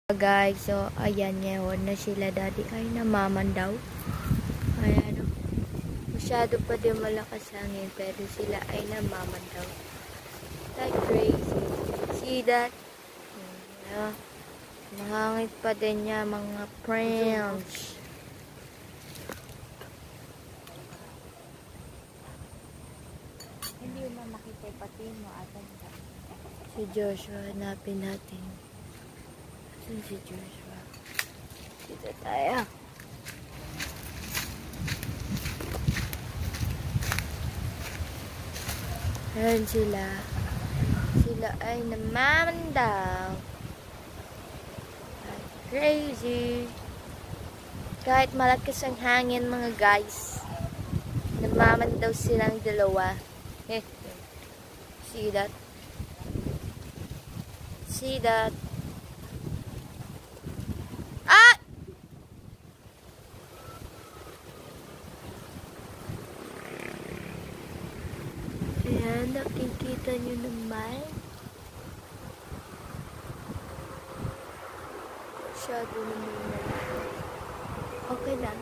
Guys, so ayan ngayon na sila daddy ay namaman daw. Ayan, masyado pa din malakas hangin pero sila ay namaman daw. Like crazy. See that? Yeah. Mahangit pa din niya mga friends. Hindi mo makita pati mo atan. Si Joshua, hanapin natin. Saan si Joshua? Dito tayo. Ayan sila. Sila ay namaman daw. Crazy. Kahit malakas ang hangin mga guys. Namaman daw silang dalawa. See that? See that? Ah! Ayan, nakikita nyo naman. Masyado naman. Okay lang.